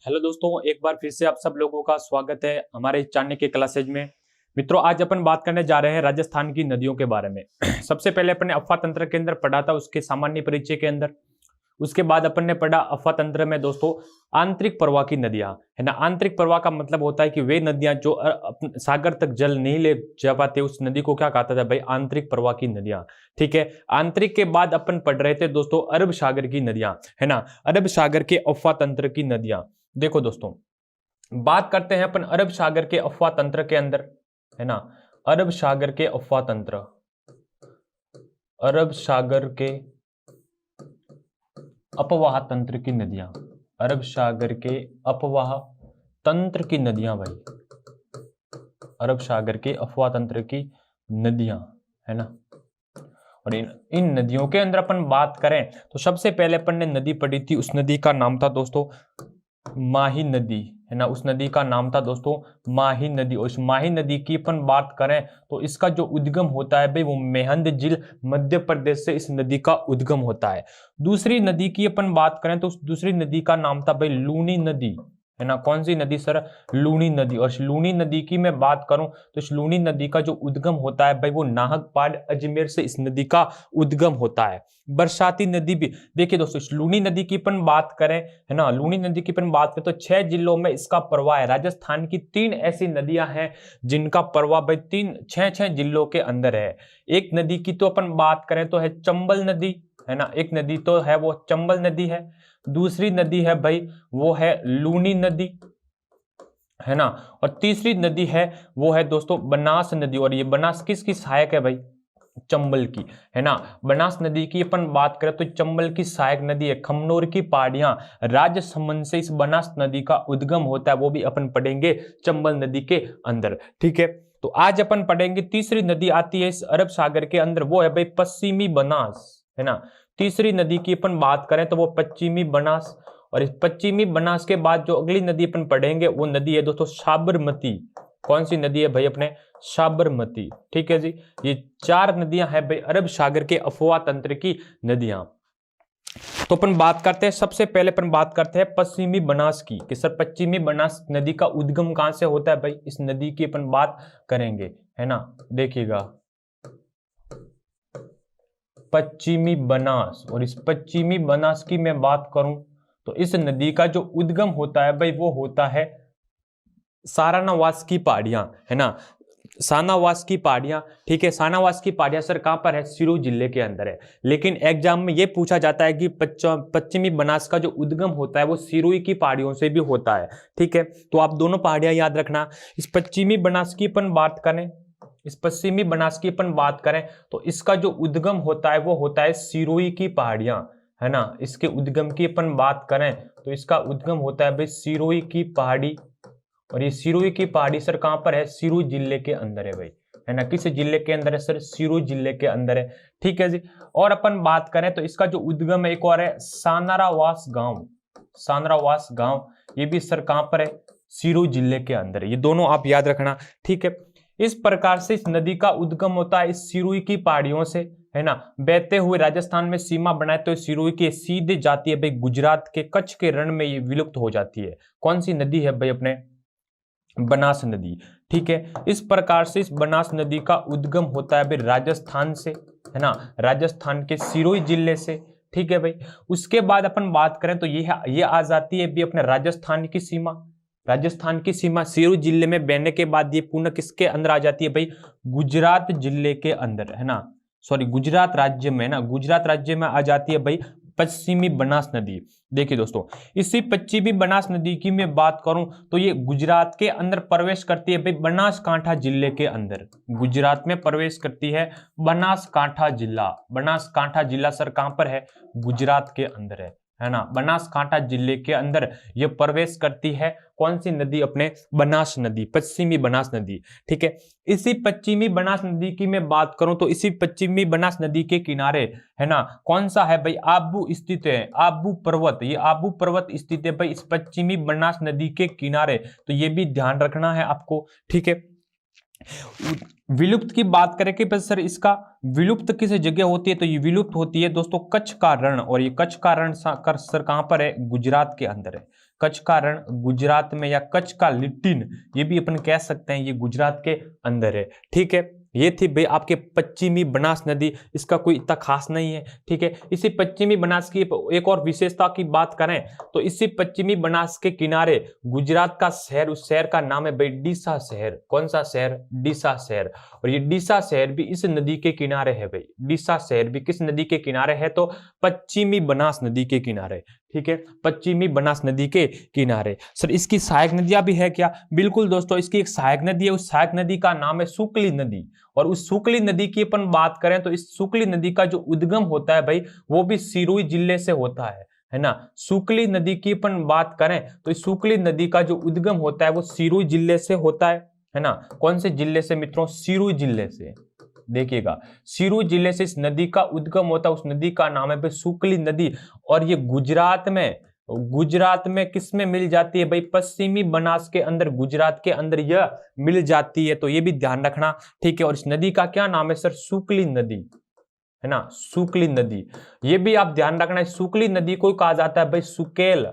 Hello दोस्तों, एक बार फिर से आप सब लोगों का स्वागत है हमारे चाणक्य क्लासेज में। मित्रों, आज अपन बात करने जा रहे हैं राजस्थान की नदियों के बारे में। सबसे पहले अपन ने अफवाह तंत्र के अंदर पढ़ा था, उसके सामान्य परिचय के अंदर। उसके बाद अपन ने पढ़ा अफवाह तंत्र में दोस्तों आंतरिक प्रवाह की नदियां, है ना। आंतरिक प्रवाह का मतलब होता है कि वे नदियां जो सागर तक जल नहीं ले जा पाते, उस नदी को क्या कहता था भाई? आंतरिक प्रवाह की नदियां। ठीक है। आंतरिक के बाद अपन पढ़ रहे थे दोस्तों अरब सागर की नदियां, है ना। अरब सागर के अफवाह तंत्र की नदियां। देखो दोस्तों, बात करते हैं अपन अरब सागर के अफवाह तंत्र के अंदर, है ना। अरब सागर के अफवाह तंत्र, अरब सागर के अपवाह तंत्र की नदियां, अरब सागर के अपवाह तंत्र की नदियां भाई, अरब सागर के अफवाह तंत्र की नदियां, है ना। और इन नदियों के अंदर अपन बात करें तो सबसे पहले अपन ने नदी पढ़ी थी, उस नदी का नाम था दोस्तों माही नदी, है ना। उस नदी का नाम था दोस्तों माही नदी। और इस माही नदी की अपन बात करें तो इसका जो उद्गम होता है भाई वो मेहंद झील मध्य प्रदेश से इस नदी का उद्गम होता है। दूसरी नदी की अपन बात करें तो उस दूसरी नदी का नाम था भाई लूनी नदी, है ना। कौन सी नदी सर? लूनी नदी। और इस लूनी नदी की मैं बात करूं तो इस लूनी नदी का जो उद्गम होता है भाई वो नाहकपाल अजमेर से इस नदी का उद्गम होता है। बरसाती नदी भी देखिए दोस्तों, इस लूनी नदी की अपन बात करें, है ना, लूनी नदी की अपन बात करें तो 6 जिलों में इसका प्रवाह है। राजस्थान की 3 ऐसी नदियां हैं जिनका प्रवाह भाई 6 जिलों के अंदर है। एक नदी की तो अपन बात करें तो है चंबल नदी, है ना। एक नदी तो है वो चंबल नदी है। दूसरी नदी है भाई वो है लूनी नदी, है ना। और तीसरी नदी है वो है दोस्तों बनास नदी। और ये बनास किसकी सहायक है भाई? चंबल की, है ना। बनास नदी की अपन बात करें तो चंबल की सहायक नदी है। खमनोर की पहाड़ियां राजसमंद से इस बनास नदी का उद्गम होता है, वो भी अपन पढ़ेंगे चंबल नदी के अंदर। ठीक है। तो आज अपन पढ़ेंगे तीसरी नदी आती है इस अरब सागर के अंदर, वो है भाई पश्चिमी बनास, है ना। तीसरी नदी की अपन बात करें तो वो पश्चिमी बनास। और इस पश्चिमी बनास के बाद जो अगली नदी अपन पढ़ेंगे वो नदी है दोस्तों साबरमती। कौन सी नदी है भाई? अपने साबरमती। ठीक है जी। ये 4 नदियां हैं भाई अरब सागर के अफवाह तंत्र की नदियां। तो अपन बात करते हैं, सबसे पहले अपन बात करते हैं पश्चिमी बनास की, कि सर पश्चिमी बनास नदी का उद्गम कहां से होता है भाई? इस नदी की अपन बात करेंगे, है ना। देखिएगा पश्चिमी बनास, और इस पश्चिमी बनास की मैं बात करूं तो इस नदी का जो उद्गम होता है भाई वो होता है सारानावास की पहाड़ियां, है ना। सानावास की पहाड़ियां। ठीक है। सानावास की पहाड़ियां सर कहां पर है? सिरोही जिले के अंदर है। लेकिन एग्जाम में यह पूछा जाता है कि पश्चिमी बनास का जो उद्गम होता है वो सिरोही की पहाड़ियों से भी होता है। ठीक है। तो आप दोनों पहाड़ियां याद रखना। इस पश्चिमी बनास की अपन बात करें, इस पश्चिमी बनास की अपन बात करें तो इसका जो उद्गम होता है वो होता है सिरोही की पहाड़ियां, है ना। इसके उद्गम की अपन बात करें तो इसका उद्गम होता है भाई सिरोही की पहाड़ी। और ये सिरोही की पहाड़ी सर कहां पर है? सिरोही जिले के अंदर है भाई, है ना। किस जिले के अंदर है सर? सिरोही जिले के अंदर है। ठीक है जी। और अपन बात करें तो इसका जो उद्गम है एक और है सानारावास गांव, सानारावास गांव, ये भी सर कहां पर है? सिरोही जिले के अंदर है। ये दोनों आप याद रखना। ठीक है। इस प्रकार से इस नदी का उद्गम होता है इस सिरोही की पहाड़ियों से, है ना। बहते हुए राजस्थान में सीमा बनाए तो सिरोही की सीधे जाती है भाई गुजरात के कच्छ के रण में ये विलुप्त हो जाती है। कौन सी नदी है भाई? अपने बनास नदी। ठीक है। इस प्रकार से इस बनास नदी का उद्गम होता है भाई राजस्थान से, है ना, राजस्थान के सिरोही जिले से। ठीक है भाई। उसके बाद अपन बात करें तो ये आ जाती है भी अपने राजस्थान की सीमा। राजस्थान की सीमा सिरोही जिले में बहने के बाद ये पुनः किसके अंदर आ जाती है भाई? गुजरात जिले के अंदर, है ना। सॉरी, गुजरात राज्य में, ना, गुजरात राज्य में आ जाती है भाई पश्चिमी बनास नदी। देखिए दोस्तों, इसी पश्चिमी बनास नदी की मैं बात करूं तो ये गुजरात के अंदर प्रवेश करती है भाई बनासकांठा जिले के अंदर। गुजरात में प्रवेश करती है बनासकांठा जिला। बनासकांठा जिला सर कहां पर है? गुजरात के अंदर है ना। बनासकांठा जिले के अंदर ये प्रवेश करती है कौन सी नदी? अपने बनास नदी, पश्चिमी बनास नदी। ठीक है। इसी पश्चिमी बनास नदी की मैं बात करूं तो इसी पश्चिमी बनास नदी के किनारे, है ना, कौन सा है भाई? आबू स्थित है, आबू पर्वत। ये आबू पर्वत स्थित है भाई इस पश्चिमी बनास नदी के किनारे। तो ये भी ध्यान रखना है आपको। ठीक है। विलुप्त की बात करें कि सर इसका विलुप्त किस जगह होती है तो ये विलुप्त होती है दोस्तों कच्छ का रण। और ये कच्छ का रण सर कहां पर है? गुजरात के अंदर है। कच्छ का रण गुजरात में, या कच्छ का लिट्टिन ये भी अपन कह सकते हैं, ये गुजरात के अंदर है। ठीक है, ये थी भाई आपके पश्चिमी बनास नदी, इसका कोई इतना खास नहीं है। ठीक है, इसी पश्चिमी बनास की एक और विशेषता की बात करें तो इसी पश्चिमी बनास के किनारे गुजरात का शहर, उस शहर का नाम है भाई डीसा शहर। कौन सा शहर? डीसा शहर। और ये डीसा शहर भी इस नदी के किनारे है भाई। डीसा शहर भी किस नदी के किनारे है? तो पश्चिमी बनास नदी के किनारे। ठीक है, पश्चिमी बनास नदी के किनारे। सर इसकी सहायक नदियां भी है क्या? बिल्कुल दोस्तों, इसकी एक सहायक नदी है, उस सहायक नदी का नाम है सुकली नदी। और उस सुकली नदी की अपन बात करें तो इस सुकली नदी का जो उद्गम होता है भाई वो भी सिरोही जिले से होता है ना। सुकली नदी की अपन बात करें तो इस सुकली नदी का जो उद्गम होता है वो सिरोही जिले से होता है ना। कौन से जिले से मित्रों? सिरोही जिले से। देखिएगा, सिरोही जिले से इस नदी का उद्गम होता है, उस नदी का नाम है भाई सुकली नदी। और ये गुजरात में किस में मिल जाती है भाई? पश्चिमी बनास के अंदर, गुजरात के अंदर यह मिल जाती है, तो ये भी ध्यान रखना। ठीक है, और इस नदी का क्या नाम है सर? सुकली नदी, है ना, सुकली नदी। ये भी आप ध्यान रखना, सुकली नदी को कहा जाता है भाई सुकेल।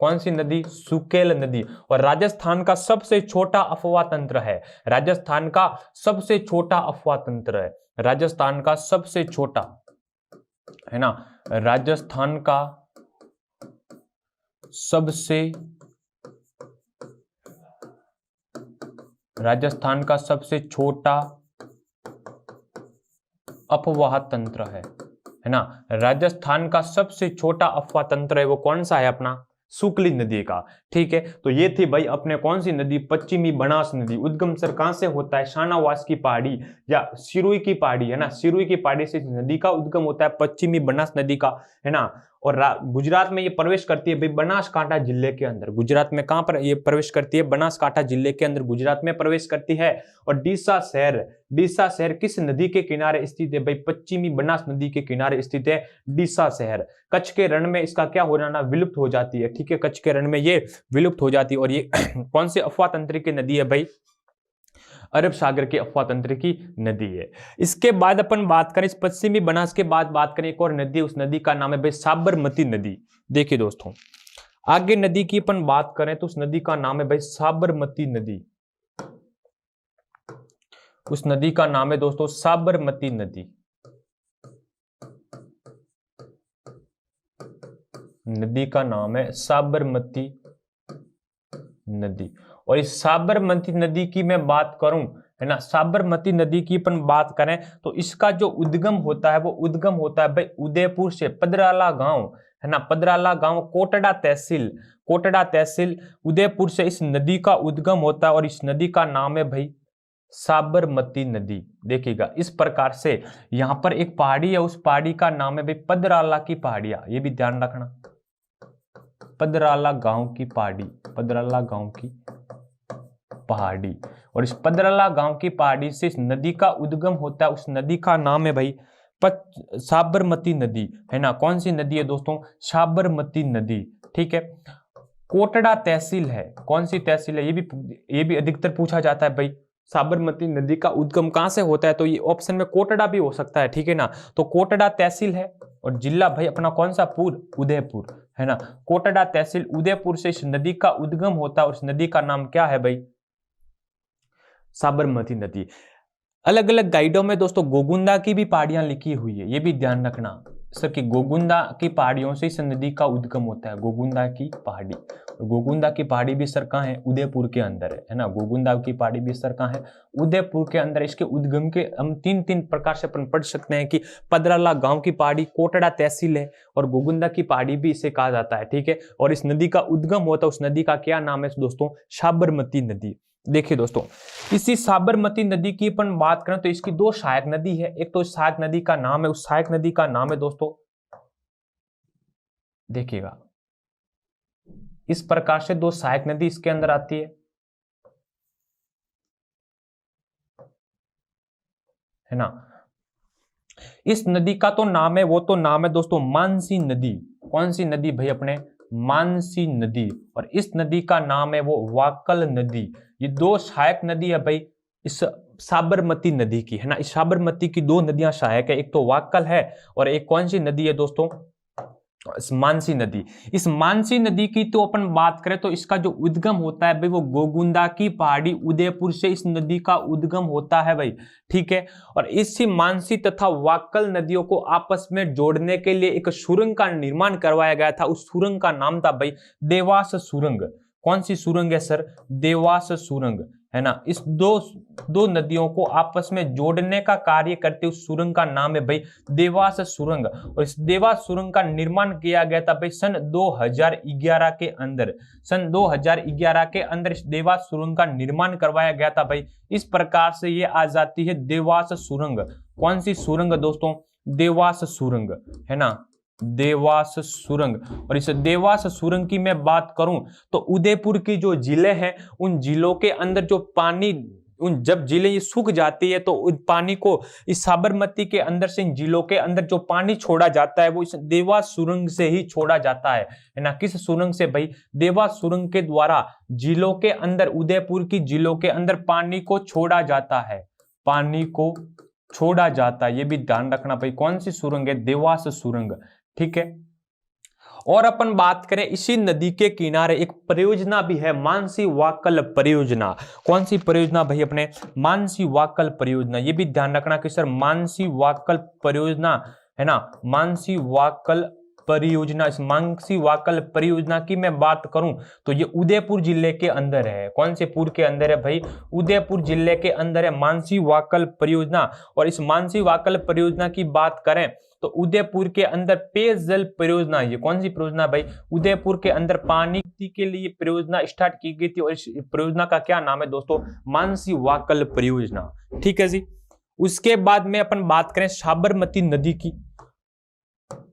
कौन सी नदी? सुकेल नदी। और राजस्थान का सबसे छोटा अफवाह तंत्र है, राजस्थान का सबसे छोटा अफवाह तंत्र है, राजस्थान का सबसे छोटा, है ना, राजस्थान का सबसे छोटा अफवाह तंत्र है ना। राजस्थान का सबसे छोटा अफवाह तंत्र है वो कौन सा है? अपना सुकली नदी का। ठीक है, तो ये थी भाई अपने कौन सी नदी? पश्चिमी बनास नदी। उद्गम सर कहां से होता है? शाहनवास की पहाड़ी या सिरोही की पहाड़ी, है ना, सिरोही की पहाड़ी से नदी का उद्गम होता है, पश्चिमी बनास नदी का, है ना। और गुजरात में ये प्रवेश करती है भाई बनासकांठा जिले के अंदर। गुजरात में कहां पर ये प्रवेश करती है? बनासकांठा जिले के अंदर गुजरात में प्रवेश करती है। और डीसा शहर किस नदी के किनारे स्थित है भाई? पश्चिमी बनास नदी के किनारे स्थित है डीसा शहर। कच्छ के रण में इसका क्या हो जाना? विलुप्त हो जाती है। ठीक है, कच्छ के रण में ये विलुप्त हो जाती है। और ये कौन से अफवाह तंत्र की नदी है भाई? अरब सागर के अफवाह तंत्र की नदी है। इसके बाद अपन बात करें, इस पश्चिमी बनास के बाद बात करें एक और नदी, उस नदी का नाम है भाई साबरमती नदी। देखिए दोस्तों, आगे नदी की अपन बात करें तो उस नदी का नाम है भाई साबरमती नदी। उस नदी का नाम है दोस्तों साबरमती नदी। नदी का नाम है साबरमती नदी। और इस साबरमती नदी की मैं बात करूं, है ना, साबरमती नदी की अपन बात करें तो इसका जो उद्गम होता है वो उद्गम होता है भाई उदयपुर से। पदराला गांव, है ना, पदराला गांव, कोटड़ा तहसील उदयपुर से इस नदी का उद्गम होता है। और इस नदी का नाम है भाई साबरमती नदी। देखिएगा, इस प्रकार से यहां पर एक पहाड़ी है, उस पहाड़ी का नाम है भाई पदराला की पहाड़ियां। ये भी ध्यान रखना, पदराला गांव की पहाड़ी, पदराला गांव की पहाड़ी। और इस पदराला गांव की पहाड़ी से इस नदी का उद्गम होता है, उस नदी का नाम है भाई साबरमती नदी, है ना। कौन सी नदी है दोस्तों? साबरमती नदी। ठीक है, कोटड़ा तहसील है। कौन सी तहसील है? ये भी अधिकतर पूछा जाता है भाई, साबरमती नदी का उद्गम कहां से होता है? तो ये ऑप्शन में कोटड़ा भी हो सकता है। ठीक है ना, तो कोटड़ा तहसील है। और जिला भाई अपना कौन सा? उदयपुर, है ना। कोटड़ा तहसील उदयपुर से इस नदी का उद्गम होता है, और इस नदी का नाम क्या है भाई? साबरमती नदी। अलग अलग गाइडों में दोस्तों गोगुंदा की भी पहाड़ियां लिखी हुई है, ये भी ध्यान रखना सर कि गोगुंदा की पहाड़ियों से इस नदी का उद्गम होता है, गोगुंदा की पहाड़ी। और गोगुंदा की पहाड़ी भी सर कहाँ है? उदयपुर के अंदर है ना। गोगुंदा की पहाड़ी भी सर कहाँ है? उदयपुर के अंदर। इसके उद्गम के हम तीन प्रकार से अपन पढ़ सकते हैं कि पदराला गांव की पहाड़ी, कोटड़ा तहसील है, और गोगुंदा की पहाड़ी भी इसे कहा जाता है। ठीक है, और इस नदी का उद्गम होता है, उस नदी का क्या नाम है दोस्तों? साबरमती नदी। देखिए दोस्तों, इसी साबरमती नदी की अपन बात करें तो इसकी दो सहायक नदी है। एक तो सहायक नदी का नाम है, उस सहायक नदी का नाम है दोस्तों, देखिएगा, इस प्रकार से दो सहायक नदी इसके अंदर आती है ना। इस नदी का तो नाम है, वो तो नाम है दोस्तों मानसी नदी। कौन सी नदी भाई? अपने मानसी नदी। और इस नदी का नाम है वो वाकल नदी। ये दो सहायक नदी है भाई इस साबरमती नदी की, है ना। इस साबरमती की दो नदियां सहायक है, एक तो वाकल है और एक कौन सी नदी है दोस्तों? मानसी नदी। इस मानसी नदी की तो अपन बात करें तो इसका जो उद्गम होता है भाई वो गोगुंदा की पहाड़ी उदयपुर से इस नदी का उद्गम होता है भाई, ठीक है। और इसी मानसी तथा वाक्कल नदियों को आपस में जोड़ने के लिए एक सुरंग का निर्माण करवाया गया था। उस सुरंग का नाम था भाई देवास सुरंग। कौन सी सुरंग है सर? देवास सुरंग, है ना। इस दो नदियों को आपस में जोड़ने का कार्य करते उस सुरंग का नाम है भाई देवास सुरंग। और इस देवास सुरंग का निर्माण किया गया था भाई सन 2011 के अंदर। सन 2011 के अंदर इस देवास सुरंग का निर्माण करवाया गया था भाई। इस प्रकार से ये आ जाती है देवास सुरंग। कौन सी सुरंग दोस्तों? देवास सुरंग, है ना, देवास सुरंग। और इस देवास सुरंग की मैं बात करूं तो उदयपुर की जो जिले हैं उन जिलों के अंदर जो पानी, उन जब जिले ये सूख जाती है तो उन पानी को इस साबरमती के अंदर से इन जिलों के अंदर जो पानी छोड़ा जाता है वो इस देवास सुरंग से ही छोड़ा जाता है ना। किस सुरंग से भाई? देवास सुरंग के द्वारा जिलों के अंदर, उदयपुर की जिलों के अंदर पानी को छोड़ा जाता है, पानी को छोड़ा जाता है। ये भी ध्यान रखना भाई। कौन सी सुरंग है? देवास सुरंग, ठीक है। और अपन बात करें इसी नदी के किनारे एक परियोजना भी है, मानसी वाक्कल परियोजना। कौन सी परियोजना भाई? अपने मानसी वाक्कल परियोजना। ये भी ध्यान रखना कि सर मानसी वाक्कल परियोजना, है ना, मानसी वाक्कल परियोजना। इस मानसी वाक्कल परियोजना की मैं बात करूं तो ये उदयपुर जिले के अंदर है। कौन से पुर के अंदर है भाई? उदयपुर जिले के अंदर है मानसी वाक्कल परियोजना। और इस मानसी वाक्कल परियोजना की बात करें तो उदयपुर के अंदर पेयजल परियोजना, ये कौन सी परियोजना भाई? उदयपुर के अंदर पानी के लिए परियोजना स्टार्ट की गई थी और इस परियोजना का क्या नाम है दोस्तों? मानसी वाक्कल परियोजना, ठीक है जी। उसके बाद में अपन बात करें साबरमती नदी की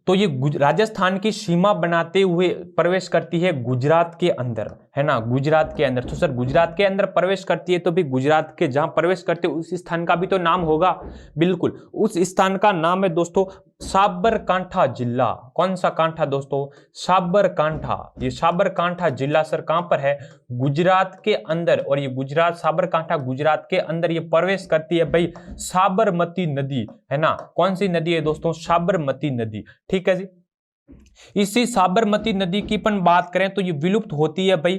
तो ये राजस्थान की सीमा बनाते हुए प्रवेश करती है गुजरात के अंदर, है ना, गुजरात के अंदर। तो सर गुजरात के अंदर प्रवेश करती है तो भी गुजरात के जहां प्रवेश करते उस स्थान का भी तो नाम होगा। बिल्कुल, उस स्थान का नाम है दोस्तों साबरकांठा जिला। कौन सा कांठा दोस्तों? साबरकांठा। ये साबरकांठा जिला सर कहां पर है? गुजरात के अंदर। और ये गुजरात, साबरकांठा गुजरात के अंदर ये प्रवेश करती है भाई साबरमती नदी, है ना। कौन सी नदी है दोस्तों? साबरमती नदी, ठीक है जी। इसी साबरमती नदी की अपन बात करें तो ये विलुप्त होती है भाई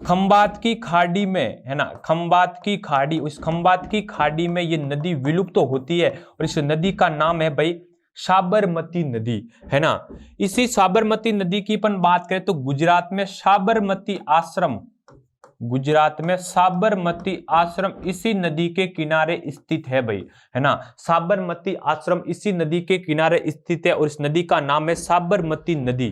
खंबात की खाड़ी में, है ना, खंबात की खाड़ी। इस खंबात की खाड़ी में ये नदी विलुप्त होती है और इस नदी का नाम है भाई साबरमती नदी, है ना। इसी साबरमती नदी की अपन बात करें तो गुजरात में साबरमती आश्रम, गुजरात में साबरमती आश्रम इसी नदी के किनारे स्थित है भाई, है ना। साबरमती आश्रम इसी नदी के किनारे स्थित है और इस नदी का नाम है साबरमती नदी,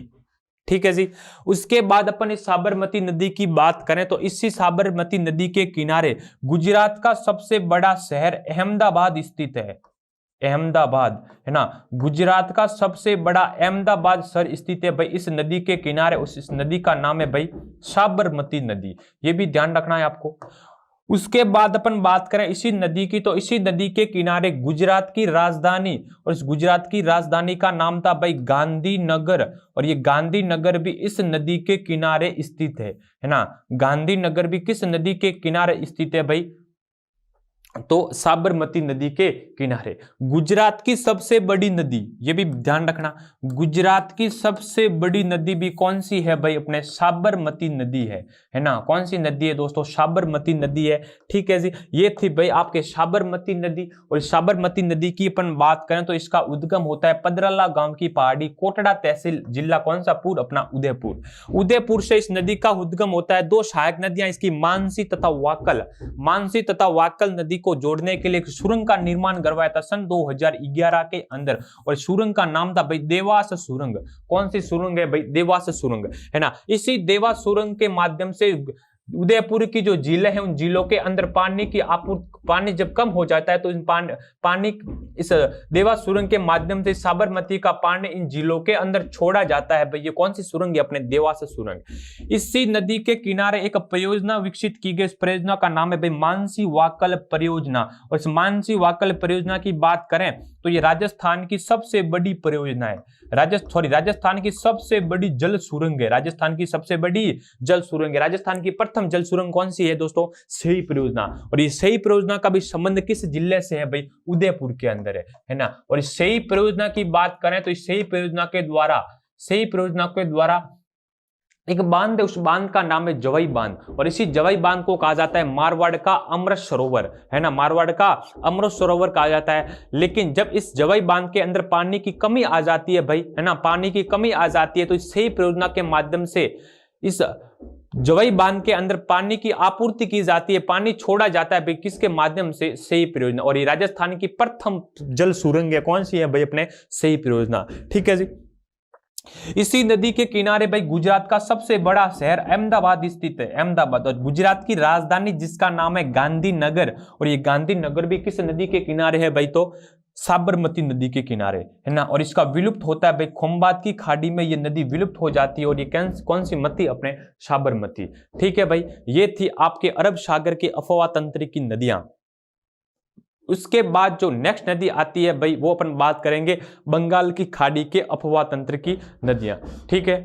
ठीक है जी। उसके बाद अपन इस साबरमती नदी की बात करें तो इसी साबरमती नदी के किनारे गुजरात का सबसे बड़ा शहर अहमदाबाद स्थित है। अहमदाबाद, है ना, गुजरात का सबसे बड़ा अहमदाबाद शहर स्थित है भाई इस नदी के किनारे। इस नदी का नाम है भाई साबरमती नदी। ये भी ध्यान रखना है आपको। उसके बाद अपन बात करें इसी नदी की तो इसी नदी के किनारे गुजरात की राजधानी, और इस गुजरात की राजधानी का नाम था भाई गांधीनगर। और ये गांधीनगर भी इस नदी के किनारे स्थित है ना। गांधीनगर भी किस नदी के किनारे स्थित है भाई? तो साबरमती नदी के किनारे। गुजरात की सबसे बड़ी नदी, ये भी ध्यान रखना, गुजरात की सबसे बड़ी नदी भी कौन सी है भाई? अपने साबरमती नदी है ना। कौन सी नदी है दोस्तों? साबरमती नदी है, ठीक है जी। ये थी भाई आपके साबरमती नदी। और साबरमती नदी की अपन बात करें तो इसका उद्गम होता है पदराला गांव की पहाड़ी, कोटड़ा तहसील, जिला कौन सा? पुर, अपना उदयपुर। उदयपुर से इस नदी का उद्गम होता है। दो सहायक नदियां इसकी मानसी तथा वाक्कल। मानसी तथा वाक्कल नदी को जोड़ने के लिए एक सुरंग का निर्माण करवाया था सन 2011 के अंदर और सुरंग का नाम था भाई देवास सुरंग। कौन सी सुरंग है भाई? देवास सुरंग, है ना। इसी देवास सुरंग के माध्यम से उदयपुर की जो जिले हैं उन जिलों के अंदर पानी की आपूर्ति, पानी जब कम हो जाता है तो इन पानी इस देवास सुरंग के माध्यम से साबरमती का पानी इन जिलों के अंदर छोड़ा जाता है भाई। ये कौन सी सुरंग है? अपने देवास सुरंग। इसी नदी के किनारे एक परियोजना विकसित की गई। इस परियोजना का नाम है भाई मानसी वाक्कल परियोजना। और इस मानसी वाक्कल परियोजना की बात करें तो ये राजस्थान की सबसे बड़ी परियोजना है। राजस्थान की सबसे बड़ी जल सुरंग है। राजस्थान की सबसे बड़ी जल सुरंग है। राजस्थान की प्रथम जल सुरंग कौन सी है दोस्तों? सही परियोजना। और ये सही परियोजना का भी संबंध किस जिले से है भाई? उदयपुर के अंदर है ना। और इस सही परियोजना की बात करें तो इस सही परियोजना के द्वारा सही परियोजना के द्वारा एक बांध है, उस बांध का नाम है जवई बांध, और इसी जवई बांध को कहा जाता है मारवाड़ का अमृत सरोवर, है ना, मारवाड़ का अमृत सरोवर कहा जाता है। लेकिन जब इस जवई बांध के अंदर पानी की कमी आ जाती है भाई, है ना, पानी की कमी आ जाती है, तो इस सही परियोजना के माध्यम से इस जवई बांध के अंदर पानी की आपूर्ति की जाती है, पानी छोड़ा जाता है भाई, किसके माध्यम से, सही परियोजना। और ये राजस्थान की प्रथम जल सुरंग है, कौन सी है भाई, अपने सही परियोजना। ठीक है जी। इसी नदी के किनारे भाई गुजरात का सबसे बड़ा शहर अहमदाबाद स्थित है, अहमदाबाद। और गुजरात की राजधानी जिसका नाम है गांधीनगर, और ये गांधीनगर भी किस नदी के किनारे है भाई, तो साबरमती नदी के किनारे, है ना। और इसका विलुप्त होता है भाई खोमबाद की खाड़ी में, ये नदी विलुप्त हो जाती है, और ये कौन सी मती, अपने साबरमती। ठीक है भाई, ये थी आपके अरब सागर के अफवाह तंत्र की नदियां। उसके बाद जो नेक्स्ट नदी आती है भाई, वो अपन बात करेंगे बंगाल की खाड़ी के अफवाह तंत्र की नदियां। ठीक है।